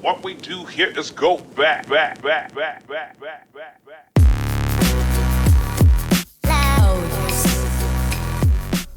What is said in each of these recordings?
What we do here is go back.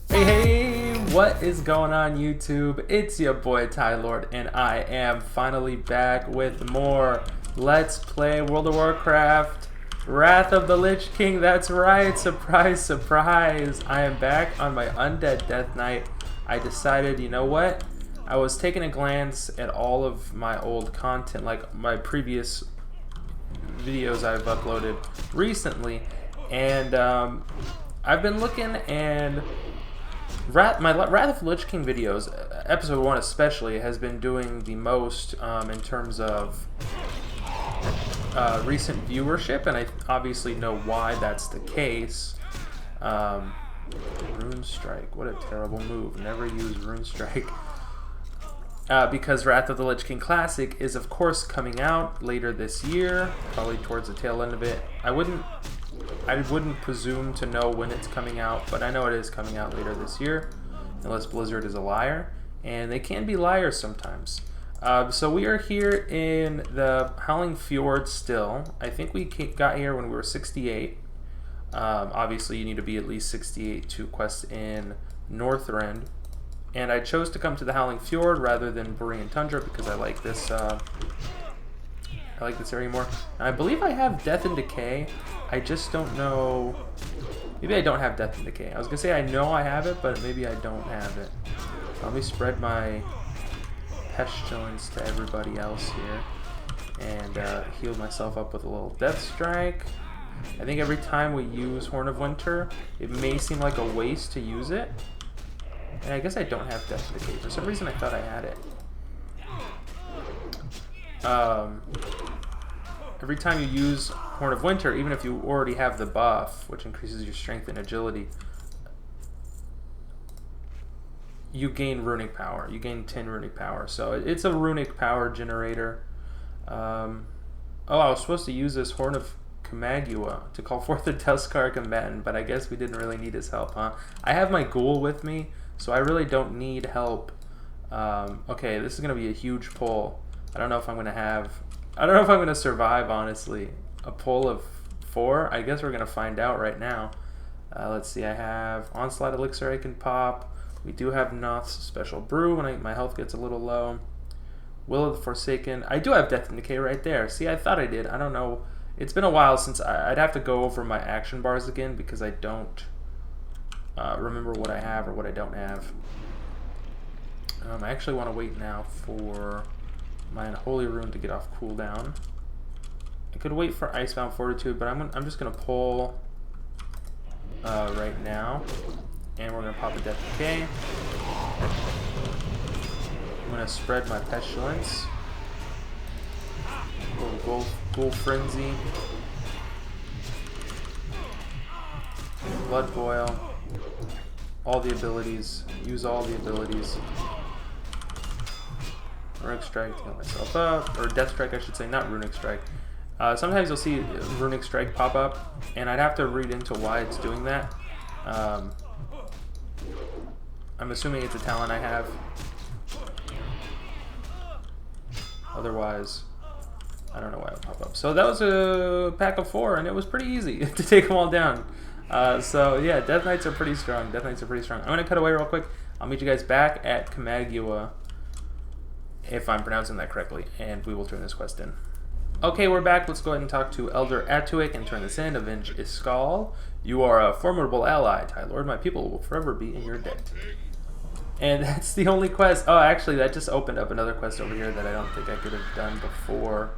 Hey, what is going on YouTube? It's your boy Ty Lord, and I am finally back with more Let's Play World of Warcraft Wrath of the Lich King. That's right, surprise, surprise. I am back on my Undead Death Knight. I decided, you know what? I was taking a glance at all of my old content, like my previous videos I've uploaded recently, and I've been looking, and my Wrath of the Lich King videos, episode 1 especially, has been doing the most in terms of recent viewership, and I obviously know why that's the case. Rune Strike, what a terrible move. Never use Rune Strike. Because Wrath of the Lich King Classic is of course coming out later this year, probably towards the tail end of it. I wouldn't presume to know when it's coming out, but I know it is coming out later this year, unless Blizzard is a liar, and they can be liars sometimes. So we are here in the Howling Fjord still. I think we got here when we were 68. Obviously you need to be at least 68 to quest in Northrend. And I chose to come to the Howling Fjord rather than Borean Tundra because I like this area more. And I believe I have Death and Decay. I just don't know. Maybe I don't have Death and Decay. I was gonna say I know I have it, but maybe I don't have it. Let me spread my Pestilence to everybody else here and heal myself up with a little Death Strike. I think every time we use Horn of Winter, it may seem like a waste to use it. And I guess I don't have Death and Decay. For some reason I thought I had it. Every time you use Horn of Winter, even if you already have the buff, which increases your strength and agility, you gain runic power. You gain 10 runic power. So it's a runic power generator. Oh, I was supposed to use this Horn of Kamagua to call forth a Duskar combatant, but I guess we didn't really need his help, huh? I have my ghoul with me, so I really don't need help. Okay, this is going to be a huge pull. I don't know if I'm going to survive, honestly. A pull of 4? I guess we're going to find out right now. Let's see, I have Onslaught Elixir I can pop. We do have Noth's Special Brew when my health gets a little low. Will of the Forsaken. I do have Death and Decay right there. See, I thought I did. I don't know. It's been a while since I'd have to go over my action bars again because I don't remember what I have or what I don't have. I actually want to wait now for my Unholy Rune to get off cooldown. I could wait for Icebound Fortitude, but I'm just going to pull right now. And we're going to pop a Death Decay. I'm going to spread my Pestilence. Ghoul Frenzy. Blood Boil. All the abilities. Use all the abilities. Runic Strike to heal myself up. Or Death Strike, I should say, not Runic Strike. Sometimes you'll see Runic Strike pop up, and I'd have to read into why it's doing that. I'm assuming it's a talent I have. Otherwise, I don't know why it would pop up. So that was a pack of 4, and it was pretty easy to take them all down. So yeah, Death Knights are pretty strong. Death Knights are pretty strong. I'm going to cut away real quick. I'll meet you guys back at Kamagua, if I'm pronouncing that correctly, and we will turn this quest in. Okay, we're back. Let's go ahead and talk to Elder Atuik and turn this in. Avenge Iskal. You are a formidable ally, Ty Lord. My people will forever be in your debt. And that's the only quest. Oh, actually, that just opened up another quest over here that I don't think I could have done before.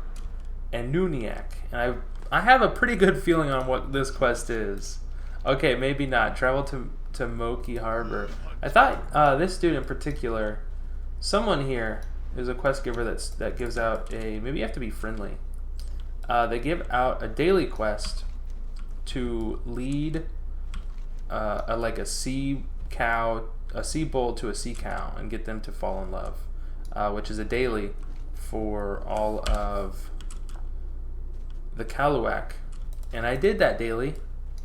Anuniak. And I have a pretty good feeling on what this quest is. Okay, maybe not. Travel to Moki Harbor. I thought this dude in particular, someone here is a quest giver that gives out a, maybe you have to be friendly. They give out a daily quest to lead like a sea bull to a sea cow and get them to fall in love, which is a daily for all of the Kaluak. And I did that daily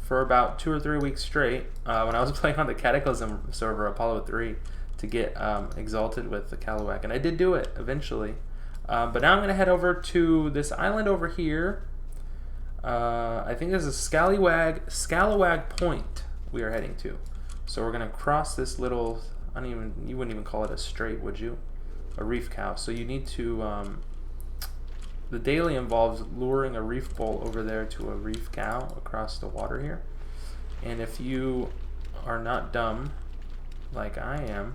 for about 2 or 3 weeks straight when I was playing on the Cataclysm server, Apollo 3, to get exalted with the Kaluak. And I did do it eventually. But now I'm going to head over to this island over here. I think this is Scalawag Point we are heading to. So we're going to cross this little, you wouldn't even call it a strait, would you? A reef cow. So you need to, the daily involves luring a reef bull over there to a reef cow across the water here. And if you are not dumb, like I am,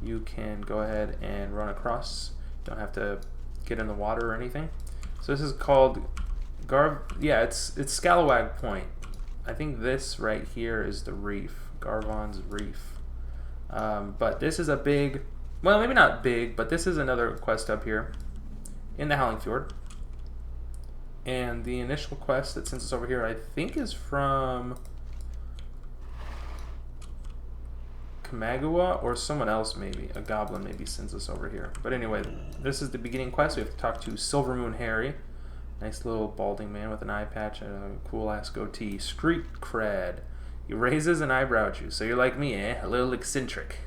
you can go ahead and run across. You don't have to get in the water or anything. So this is called it's Scalawag Point. I think this right here is the reef, Garvon's Reef. But this is a big, well, maybe not big, but this is another quest up here in the Howling Fjord. And the initial quest that sends us over here, I think, is from Kamagua or someone else, maybe. A goblin maybe sends us over here. But anyway, this is the beginning quest. We have to talk to Silver Moon Harry. Nice little balding man with an eye patch and a cool-ass goatee. Street cred. He raises an eyebrow at you. So you're like me, eh? A little eccentric,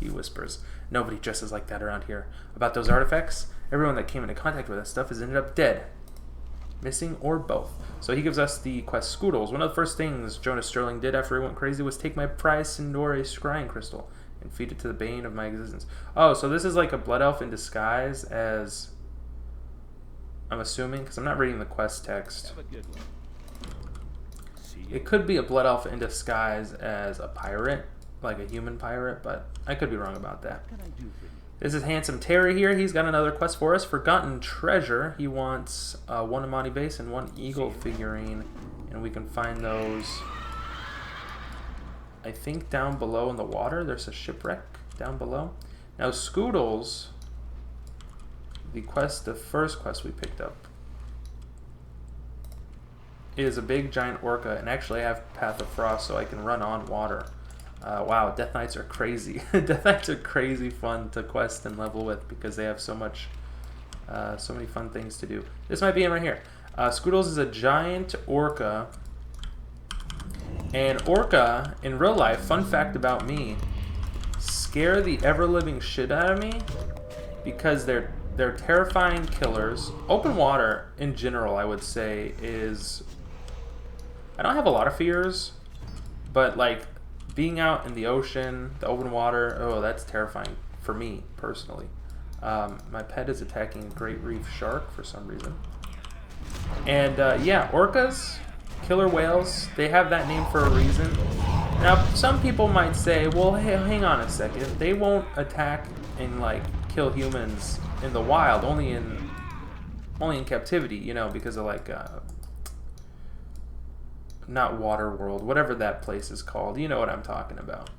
he whispers. Nobody dresses like that around here. About those artifacts, everyone that came into contact with that stuff has ended up dead. Missing or both. So he gives us the quest Scoodles. One of the first things Jonas Sterling did after he went crazy was take my prized Sindore scrying crystal and feed it to the bane of my existence. Oh, so this is like a blood elf in disguise as, I'm assuming, because I'm not reading the quest text. It could be a blood elf in disguise as a pirate, like a human pirate, but I could be wrong about that. This is Handsome Terry here. He's got another quest for us. Forgotten Treasure. He wants one Amani base and one eagle figurine, and we can find those, I think, down below in the water. There's a shipwreck down below. Now Scoodles, the first quest we picked up, is a big giant orca, and actually I have Path of Frost, so I can run on water. Wow, Death Knights are crazy. Death Knights are crazy fun to quest and level with because they have so many fun things to do. This might be him right here. Scoodles is a giant orca, and orca in real life, fun fact about me, scare the ever-living shit out of me because they're terrifying killers. Open water in general, I would say, is, I don't have a lot of fears, but like being out in the ocean, the open water, oh, that's terrifying for me personally. My pet is attacking a great reef shark for some reason. And yeah, orcas, killer whales, they have that name for a reason. Now, some people might say, well, hey, hang on a second. They won't attack and like kill humans in the wild, only in captivity, you know, because of like not Waterworld, whatever that place is called. You know what I'm talking about.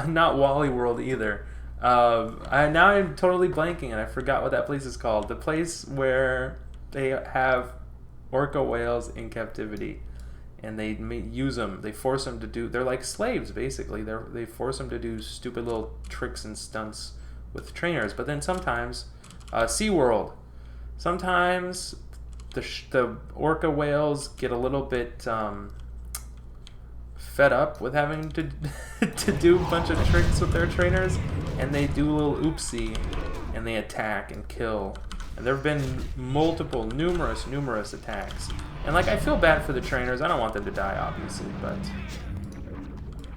Not Wally World either. Now I'm totally blanking and I forgot what that place is called. The place where they have orca whales in captivity and they use them. They force them to do. They're like slaves basically. They force them to do stupid little tricks and stunts with trainers. But then sometimes, SeaWorld. Sometimes the orca whales get a little bit fed up with having to to do a bunch of tricks with their trainers, and they do a little oopsie, and they attack and kill. And there have been numerous attacks. And like, I feel bad for the trainers. I don't want them to die, obviously, but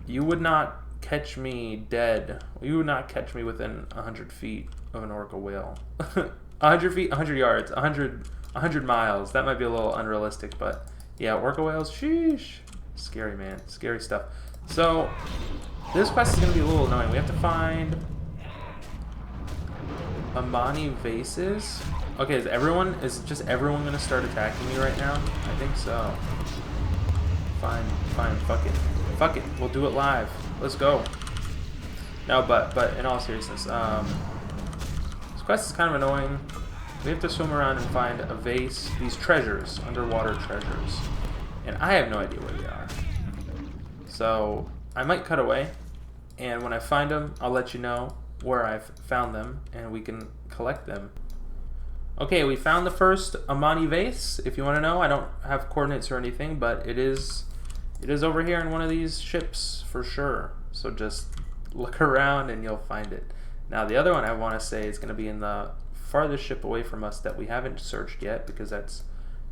you would not catch me dead. You would not catch me within 100 feet of an orca whale. 100 feet, 100 yards, 100 miles. That might be a little unrealistic, but yeah, orca whales, sheesh. Scary, man. Scary stuff. So, this quest is going to be a little annoying. We have to find Amani vases. Okay, is just everyone going to start attacking me right now? I think so. Fine, fuck it. We'll do it live. Let's go. No, but in all seriousness, this quest is kind of annoying. We have to swim around and find a vase, these treasures, underwater treasures. And I have no idea where they are. So I might cut away, and when I find them, I'll let you know where I've found them, and we can collect them. Okay, we found the first Amani vase. If you want to know, I don't have coordinates or anything, but it is over here in one of these ships for sure. So just look around and you'll find it. Now the other one I want to say is going to be in the farthest ship away from us that we haven't searched yet, because that's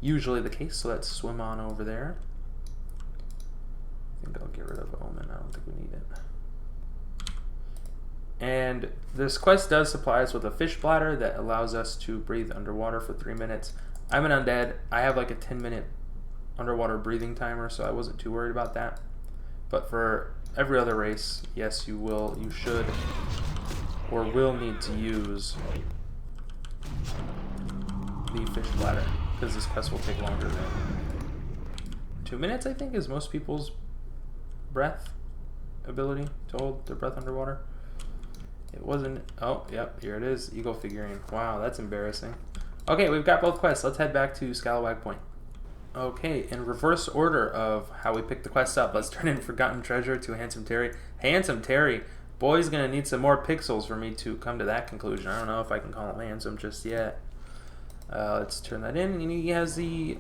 usually the case. So let's swim on over there. I think I'll get rid of Omen. I don't think we need it. And this quest does supply us with a fish bladder that allows us to breathe underwater for 3 minutes. I'm an undead. I have like a 10-minute underwater breathing timer, so I wasn't too worried about that. But for every other race, yes, you should, or will need to use the fish bladder, because this quest will take longer than 2 minutes, I think, is most people's breath ability to hold their breath underwater. It wasn't. Oh, yep, here it is. Eagle figurine. Wow, that's embarrassing. Okay, we've got both quests. Let's head back to Scalawag Point. Okay, in reverse order of how we picked the quest up, let's turn in Forgotten Treasure to Handsome Terry. Handsome Terry, boy's gonna need some more pixels for me to come to that conclusion. I don't know if I can call him handsome just yet. Let's turn that in. And he has the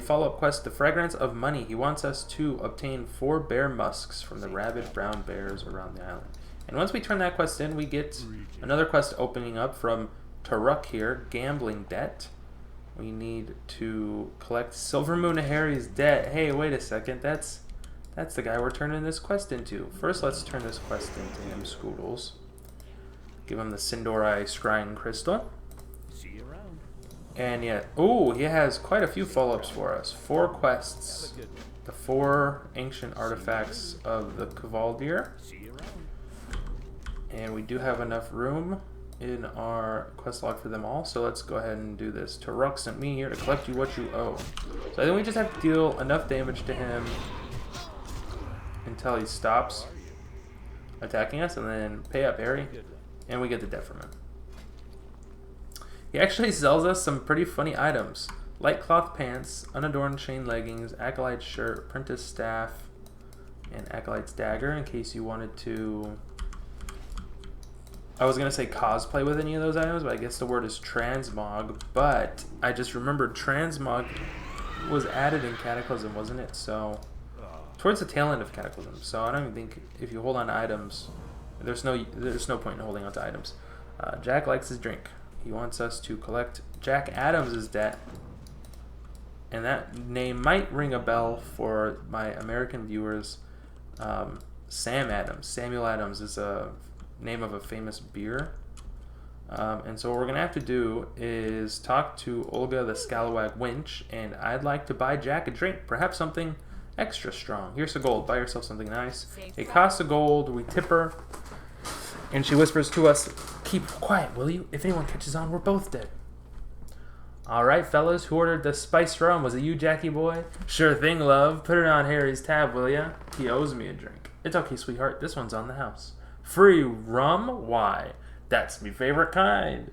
follow-up quest, The Fragrance of Money. He wants us to obtain 4 bear musks from the rabid brown bears around the island. And once we turn that quest in, we get another quest opening up from Taruk here, Gambling Debt. We need to collect Silver Moon Harry's debt. Hey, wait a second. That's the guy we're turning this quest into. First, let's turn this quest into him, Scoodles. Give him the Sindorai Scrying Crystal. And yeah, ooh, he has quite a few follow-ups for us. 4 quests. The 4 ancient artifacts of the Kavaldir. And we do have enough room in our quest log for them all, so let's go ahead and do this. Taruk sent me here to collect you what you owe. So I think we just have to deal enough damage to him until he stops attacking us, and then pay up Harry, and we get the debt from him. He actually sells us some pretty funny items. Light cloth pants, unadorned chain leggings, acolyte shirt, prentice staff, and acolyte's dagger, in case you wanted to... I was going to say cosplay with any of those items, but I guess the word is transmog. But I just remembered transmog was added in Cataclysm, wasn't it? So, towards the tail end of Cataclysm. So I don't even think if you hold on to items, there's no point in holding on to items. Jack likes his drink. He wants us to collect Jack Adams' debt. And that name might ring a bell for my American viewers. Sam Adams. Samuel Adams is a name of a famous beer. And so what we're going to have to do is talk to Olga the Scalawag Winch, and I'd like to buy Jack a drink, perhaps something extra strong. Here's a gold. Buy yourself something nice. It costs a gold. We tip her, and she whispers to us, "Keep quiet, will you? If anyone catches on, we're both dead." All right, fellas, who ordered the spiced rum? Was it you, Jackie boy? Sure thing, love. Put it on Harry's tab, will ya? He owes me a drink. It's okay, sweetheart. This one's on the house. Free rum? Why? That's me favorite kind.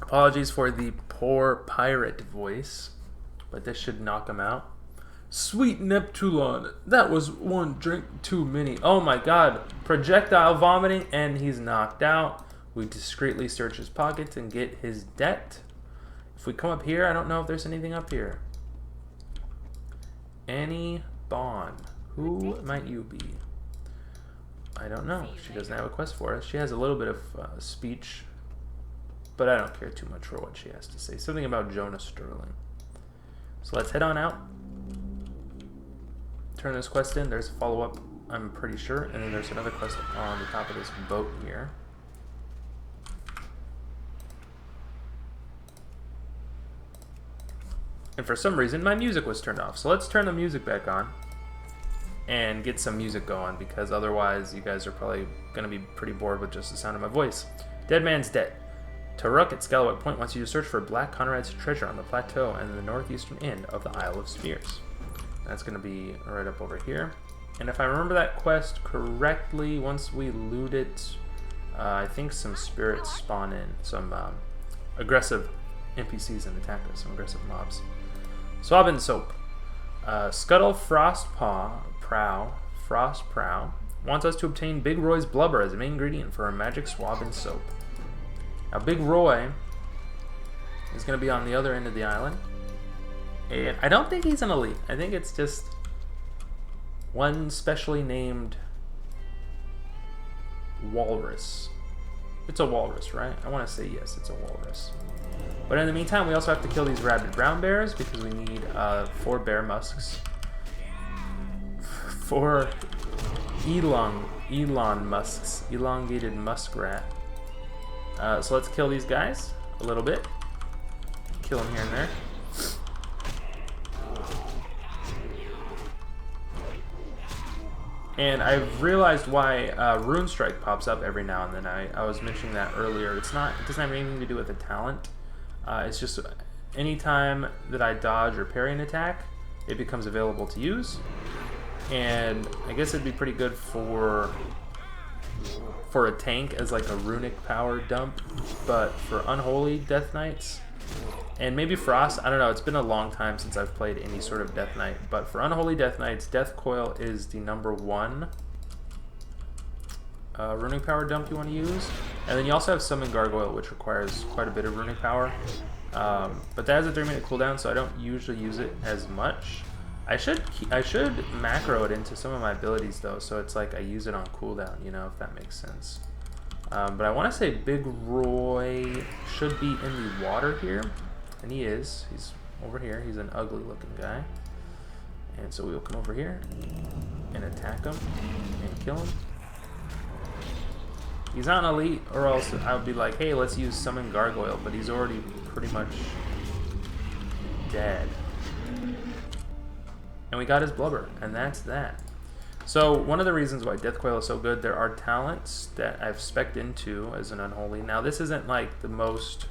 Apologies for the poor pirate voice, but this should knock him out. Sweet Neptulon, that was one drink too many. Oh my god, projectile vomiting, and he's knocked out. We discreetly search his pockets and get his debt. If we come up here, I don't know if there's anything up here. Annie Bond, who might you be? I don't know. She doesn't have a quest for us. She has a little bit of speech, but I don't care too much for what she has to say. Something about Jonah Sterling. So let's head on out. Turn this quest in. There's a follow-up, I'm pretty sure. And then there's another quest on the top of this boat here. And for some reason, my music was turned off. So let's turn the music back on and get some music going, because otherwise you guys are probably going to be pretty bored with just the sound of my voice. Dead Man's Debt. Taruk at Scalawag Point wants you to search for Black Conrad's treasure on the plateau and the northeastern end of the Isle of Spears. That's going to be right up over here. And if I remember that quest correctly, once we loot it, I think some spirits spawn in, some aggressive NPCs and attack us, some aggressive mobs. Swab and Soap. Scuttle Prow wants us to obtain Big Roy's blubber as a main ingredient for our magic swab and soap. Now, Big Roy is going to be on the other end of the island, and I don't think he's an elite. I think it's just one specially named walrus It's a walrus, right? I want to say yes, it's a walrus. But in the meantime, we also have to kill these rabid brown bears because we need 4 bear musks. 4 elon musks, elongated muskrat. So let's kill these guys a little bit. Kill them here and there. And I've realized why Rune Strike pops up every now and then. I was mentioning that earlier. It doesn't have anything to do with a talent. It's just anytime that I dodge or parry an attack, it becomes available to use. And I guess it'd be pretty good for a tank as like a runic power dump, but for unholy Death Knights, and maybe Frost, I don't know, it's been a long time since I've played any sort of Death Knight, but for unholy Death Knights, Death Coil is the #1 runic power dump you want to use. And then you also have Summon Gargoyle, which requires quite a bit of runic power, but that has a 3-minute cooldown, so I don't usually use it as much. I should macro it into some of my abilities though, so it's like I use it on cooldown, you know, if that makes sense. But I want to say Big Roy should be in the water here, and he is. He's over here. He's an ugly looking guy. And so we'll come over here and attack him and kill him. He's not an elite, or else I would be like, hey, let's use Summon Gargoyle, but he's already pretty much dead. And we got his blubber, and that's that. So one of the reasons why Death Coil is so good, there are talents that I've spec'd into as an unholy. Now this isn't like the most,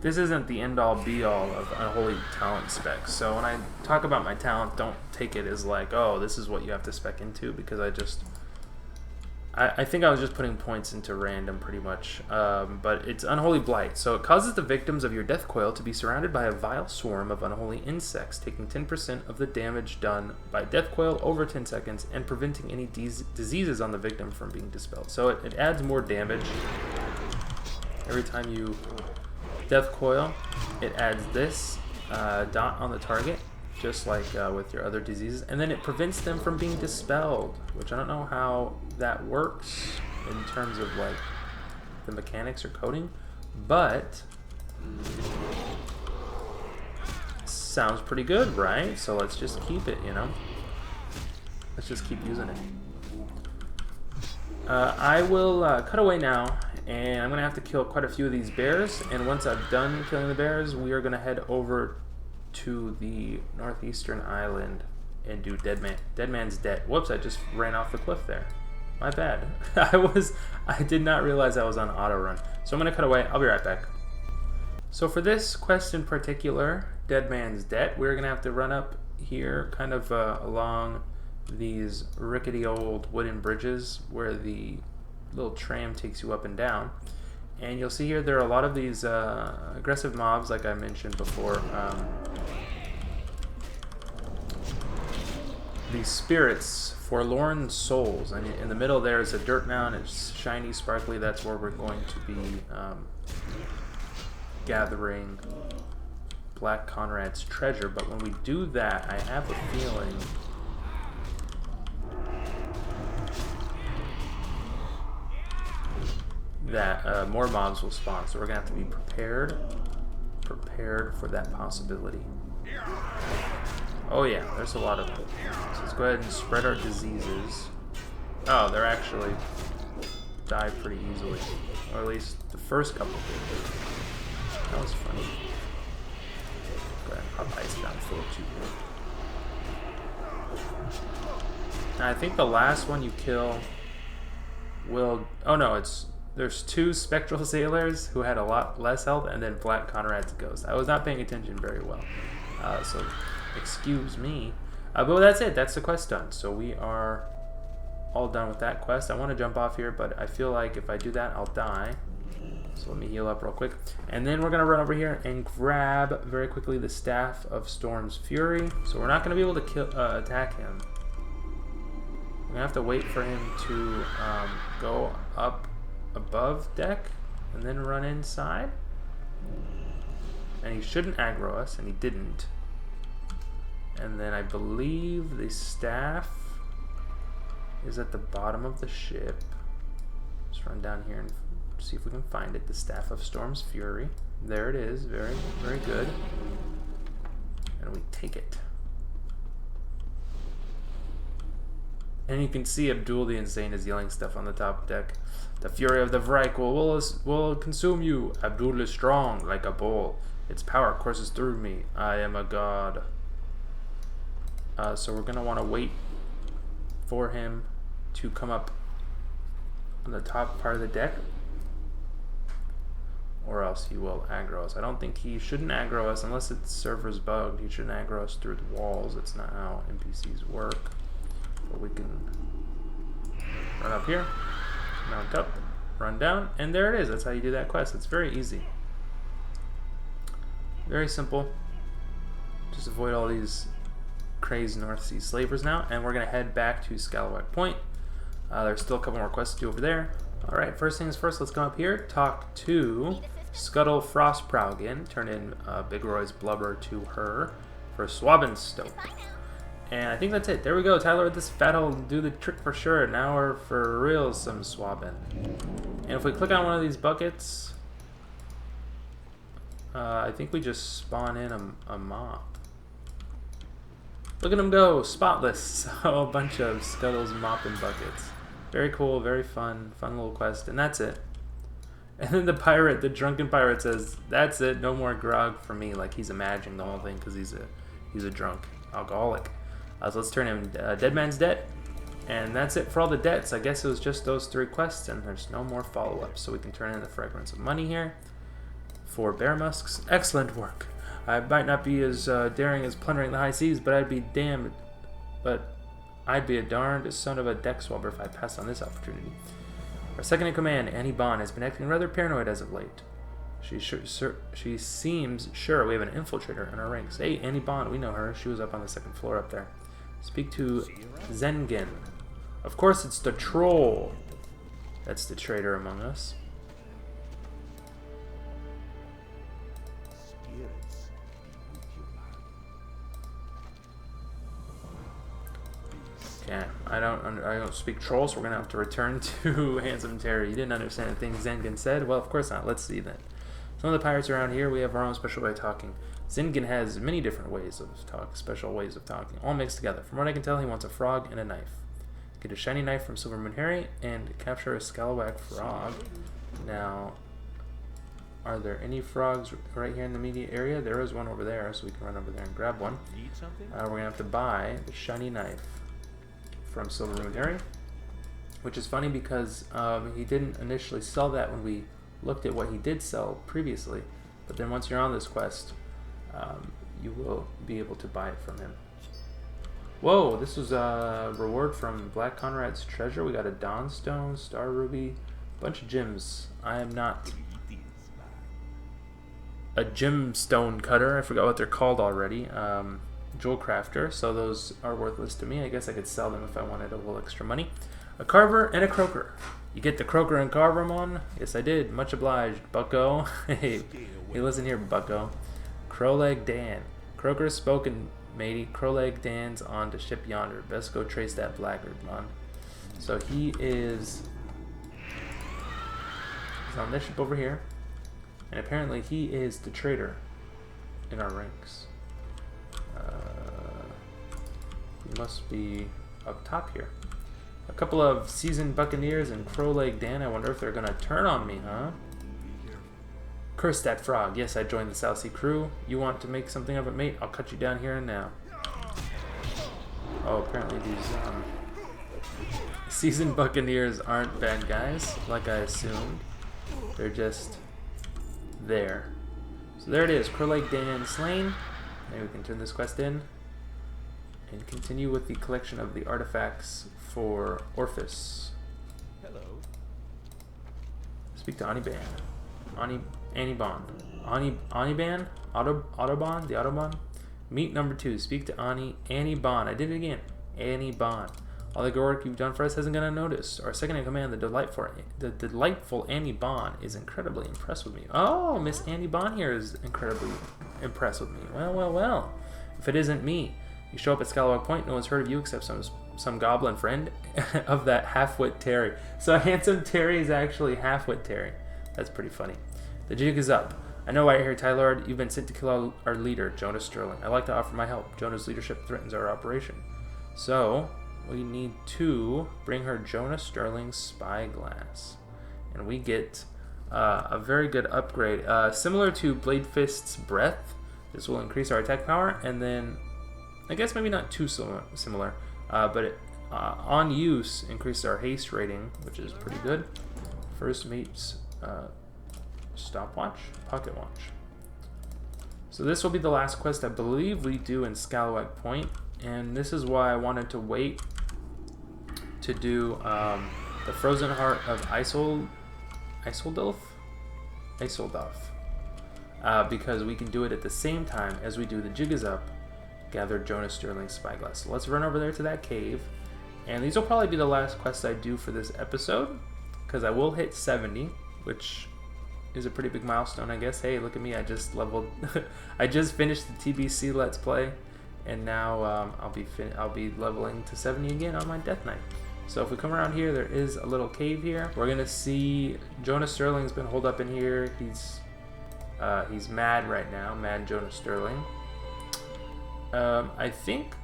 this isn't the end-all be-all of unholy talent specs. So when I talk about my talent, don't take it as like, oh, this is what you have to spec into, because I think I was just putting points into random pretty much, but it's Unholy Blight. So it causes the victims of your Death Coil to be surrounded by a vile swarm of unholy insects, taking 10% of the damage done by Death Coil over 10 seconds and preventing any diseases on the victim from being dispelled. So it adds more damage every time you Death Coil. It adds this dot on the target, just like with your other diseases, and then it prevents them from being dispelled, which I don't know how that works in terms of like the mechanics or coding, but sounds pretty good, right? So let's just keep it, you know? Let's just keep using it. I will cut away now, and I'm gonna have to kill quite a few of these bears, and once I've done killing the bears, we are gonna head over to the northeastern island and do Dead Man's Debt. Whoops, I just ran off the cliff there. My bad. I did not realize I was on auto run. So I'm gonna cut away. I'll be right back. So for this quest in particular, Dead Man's Debt, we're gonna have to run up here kind of along these rickety old wooden bridges where the little tram takes you up and down. And you'll see here there are a lot of these aggressive mobs, like I mentioned before. These spirits, forlorn souls, and in the middle there is a dirt mound. It's shiny, sparkly. That's where we're going to be gathering Black Conrad's treasure. But when we do that, I have a feeling that more mobs will spawn, so we're gonna have to be prepared for that possibility. Oh yeah, there's a lot of them. So let's go ahead and spread our diseases. Oh, they're actually die pretty easily, or at least the first couple did. That was funny. Go ahead and pop ice down full of you. Now I think the last one you kill will. Oh no, there's 2 spectral sailors who had a lot less health, and then Black Conrad's ghost. I was not paying attention very well, so excuse me. But that's it. That's the quest done. So we are all done with that quest. I want to jump off here, but I feel like if I do that, I'll die. So let me heal up real quick. And then we're going to run over here and grab very quickly the Staff of Storm's Fury. So we're not going to be able to attack him. We're going to have to wait for him to go up above deck and then run inside. And he shouldn't aggro us, and he didn't. And then I believe the staff is at the bottom of the ship. Just run down here and See if we can find it. The Staff of Storm's Fury. There it is. Very, very good. And we take it. And you can see Abdul the Insane is yelling stuff on the top deck. The fury of the Vrike will consume you. Abdul is strong, like a bull. Its power courses through me. I am a god. So we're going to want to wait for him to come up on the top part of the deck. Or else he will aggro us. I don't think he shouldn't aggro us unless it's server's bugged. He shouldn't aggro us through the walls. That's not how NPCs work. But we can run up here, mount up, run down, and there it is. That's how you do that quest. It's very easy. Very simple. Just avoid all these crazed North Sea slavers now, and we're going to head back to Scalawag Point. There's still a couple more quests to do over there. Alright, first things first, let's come up here, talk to Scuttle Frostprow again, turn in Big Roy's Blubber to her for Swabbenstoke. And I think that's it. There we go, Tyler, this fatt'll do the trick for sure. Now we're for real some Swabben. And if we click on one of these buckets, I think we just spawn in a mob. Look at them go, spotless. So a bunch of Scuttles mopping buckets. Very cool, very fun little quest, and that's it. And then the pirate, the drunken pirate says, that's it, no more grog for me, like he's imagining the whole thing because he's a drunk alcoholic. So let's turn him Dead Man's Debt, and that's it for all the debts. I guess it was just those 3 quests, and there's no more follow-ups, so we can turn in the Fragrance of Money here for Bear Musks. Excellent work. I might not be as daring as plundering the high seas, but I'd be a darned son of a deck swabber if I passed on this opportunity. Our second in command, Annie Bond, has been acting rather paranoid as of late. She seems sure we have an infiltrator in our ranks. Hey, Annie Bond, we know her. She was up on the 2nd floor up there. Speak to Zengen. Of course, it's the troll. That's the traitor among us. Okay, I don't speak troll, so we're gonna have to return to Handsome Terry. You didn't understand the things Zengen said? Well, of course not. Let's see then. Some of the pirates around here, we have our own special way of talking. Zengen has many different ways of special ways of talking, all mixed together. From what I can tell, he wants a frog and a knife. Get a shiny knife from Silver Moon Harry and capture a Scalawag frog. Now, are there any frogs right here in the immediate area? There is one over there, so we can run over there and grab one. We're gonna have to buy the shiny knife from Silver Moon Harry, which is funny because he didn't initially sell that when we looked at what he did sell previously, but then once you're on this quest, you will be able to buy it from him. Whoa, this was a reward from Black Conrad's treasure. We got a Dawnstone, Star Ruby, bunch of gems. I am not a gemstone cutter. I forgot what they're called already. Jewel crafter, so those are worthless to me. I guess I could sell them if I wanted a little extra money. A carver and a croaker. You get the croaker and carver on? Yes, I did. Much obliged, bucko. Hey, listen here, bucko. Crowleg Dan. Croaker spoken, matey. Crowleg Dan's on to ship yonder. Best go trace that blackguard, man. So he's on this ship over here, and apparently he is the traitor in our ranks. He must be up top here. A couple of seasoned buccaneers and Crowleg Dan. I wonder if they're gonna turn on me, huh? Curse that frog. Yes, I joined the South Sea crew. You want to make something of it, mate? I'll cut you down here and now. Oh, apparently these seasoned buccaneers aren't bad guys, like I assumed. They're just there. So there it is. Crowleg Dan slain. Maybe we can turn this quest in and continue with the collection of the artifacts for Orphis. Hello. Speak to Aniban. Annie Bond. Aniban? Autobahn? The Autobahn? Meet number 2. Speak to Annie Bond. I did it again. Annie Bond. All the good work you've done for us hasn't gone unnoticed. Our second in command, the delightful Annie Bond, is incredibly impressed with me. Oh, Miss Annie Bond here is incredibly impressed with me. Well, well, well. If it isn't me, you show up at Scalawag Point, no one's heard of you except some goblin friend of that half-wit Terry. So Handsome Terry is actually half-wit Terry. That's pretty funny. The jig is up. I know right here, Tylord, you've been sent to kill our leader, Jonas Sterling. I'd like to offer my help. Jonas' leadership threatens our operation. So, we need to bring her Jonas Sterling's spyglass. And we get a very good upgrade. Similar to Blade Fist's Breath. This will increase our attack power, and then, I guess maybe not too similar, but it, on use, increases our haste rating, which is pretty good. First mate's stopwatch, pocket watch. So this will be the last quest I believe we do in Scalawag Point, and this is why I wanted to wait to do the Frozen Heart of Isoldolf, because we can do it at the same time as we do the Jig is Up, gather Jonas Sterling's spyglass. So let's run over there to that cave, and these will probably be the last quests I do for this episode, because I will hit 70, which is a pretty big milestone, I guess. Hey, look at me, I just leveled, I just finished the TBC Let's Play, and now I'll be leveling to 70 again on my Death Knight. So if we come around here, there is a little cave here. We're gonna see Jonas Sterling's been holed up in here. He's mad right now, mad Jonas Sterling. I think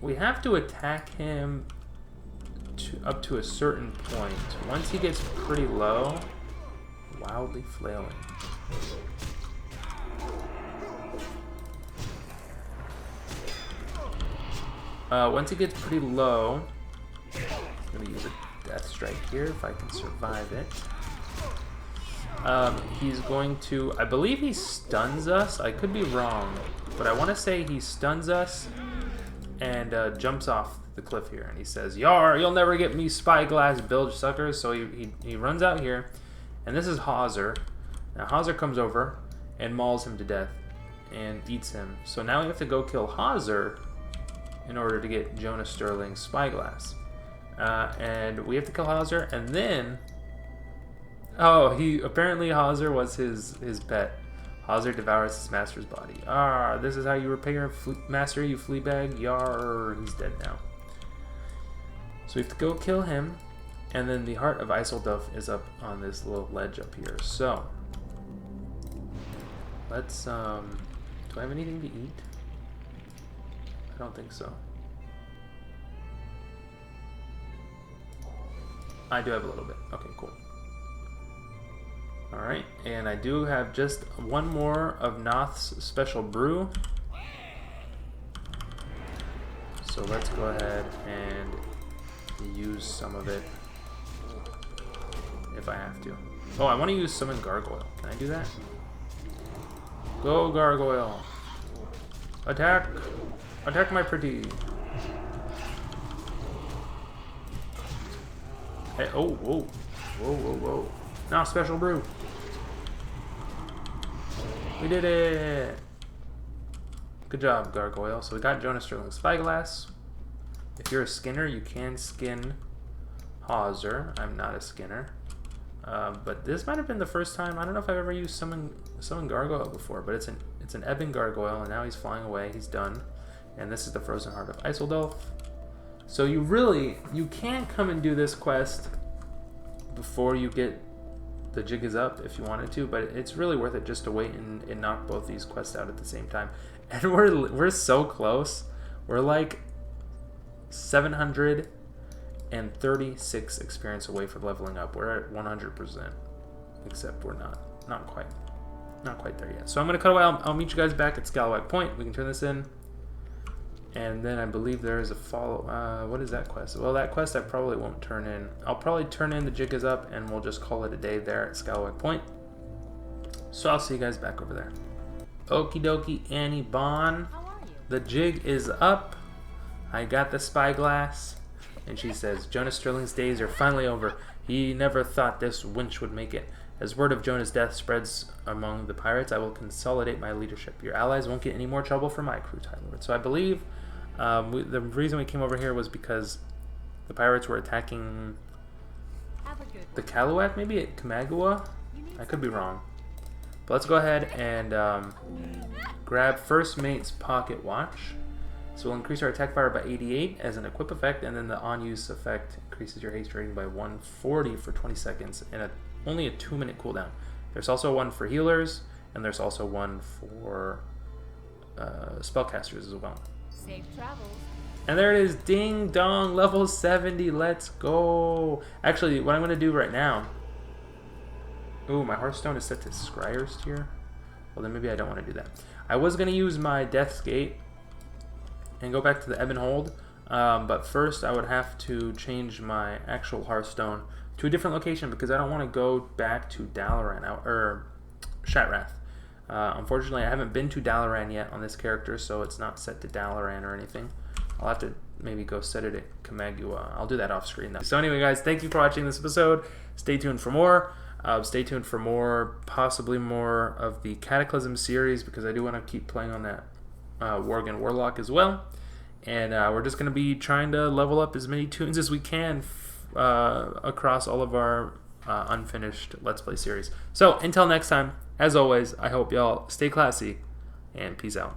we have to attack him up to a certain point. Once he gets pretty low, wildly flailing. Once he gets pretty low, I'm going to use a death strike here if I can survive it. He's going to, I believe he stuns us. I could be wrong, but I want to say he stuns us and jumps off the cliff here. And he says, "Yar, you'll never get me spyglass, bilge suckers." So he runs out here. And this is Hauser. Now Hauser comes over and mauls him to death and eats him. So now we have to go kill Hauser in order to get Jonas Sterling's spyglass. And we have to kill Hauser, and then... Oh, apparently Hauser was his pet. Hauser devours his master's body. Ah, this is how you repay your master, you fleabag. Yar, he's dead now. So we have to go kill him. And then the Heart of Isoldolf is up on this little ledge up here. So, let's, do I have anything to eat? I don't think so. I do have a little bit. Okay, cool. Alright, and I do have just one more of Noth's special brew. So let's go ahead and use some of it. If I have to. Oh, I want to use Summon Gargoyle. Can I do that? Go, Gargoyle. Attack! Attack my pretty. Hey, oh, whoa. Whoa, whoa, whoa. Now, special brew. We did it! Good job, Gargoyle. So we got Jonas Sterling's spyglass. If you're a skinner, you can skin Hauser. I'm not a skinner. But this might have been the first time. I don't know if I've ever used summon Gargoyle before, but it's an Ebon Gargoyle, and now he's flying away. He's done, and this is the Frozen Heart of Isoldolf. So you can come and do this quest before you get the Jig is Up if you wanted to, but it's really worth it just to wait and knock both these quests out at the same time. And we're so close. We're like 736 experience away from leveling up. We're at 100%, except we're not quite there yet. So I'm gonna cut away. I'll meet you guys back at Scalawag Point. We can turn this in, and then I believe there is a follow. What is that quest? Well, that quest I probably won't turn in. I'll probably turn in the Jig is Up, and we'll just call it a day there at Scalawag Point. So I'll see you guys back over there. Okie dokie, Annie Bon. How are you? The Jig is up. I got the spyglass. And she says, Jonas Sterling's days are finally over. He never thought this wench would make it. As word of Jonas' death spreads among the pirates, I will consolidate my leadership. Your allies won't get any more trouble from my crew, Tylord. So I believe the reason we came over here was because the pirates were attacking the Kaluat, maybe at Kamagua? I could be wrong. But let's go ahead and grab First Mate's Pocket Watch. So we'll increase our attack power by 88 as an equip effect, and then the on-use effect increases your haste rating by 140 for 20 seconds, and only a 2-minute cooldown. There's also one for healers, and there's also one for spellcasters as well. Safe travels. And there it is, ding dong, level 70, let's go. Actually, what I'm going to do right now, ooh, my Hearthstone is set to Scryer's tier. Well, then maybe I don't want to do that. I was going to use my Death's Gate and go back to the Ebb and Hold, but first I would have to change my actual Hearthstone to a different location because I don't want to go back to Dalaran, or Shatrath. Unfortunately, I haven't been to Dalaran yet on this character, so it's not set to Dalaran or anything. I'll have to maybe go set it at Kamagua. I'll do that off screen though. So anyway, guys, thank you for watching this episode. Stay tuned for more. Stay tuned for more, possibly more of the Cataclysm series, because I do want to keep playing on that Worgen Warlock as well. And we're just going to be trying to level up as many tunes as we can across all of our unfinished Let's Play series. So until next time, as always, I hope y'all stay classy and peace out.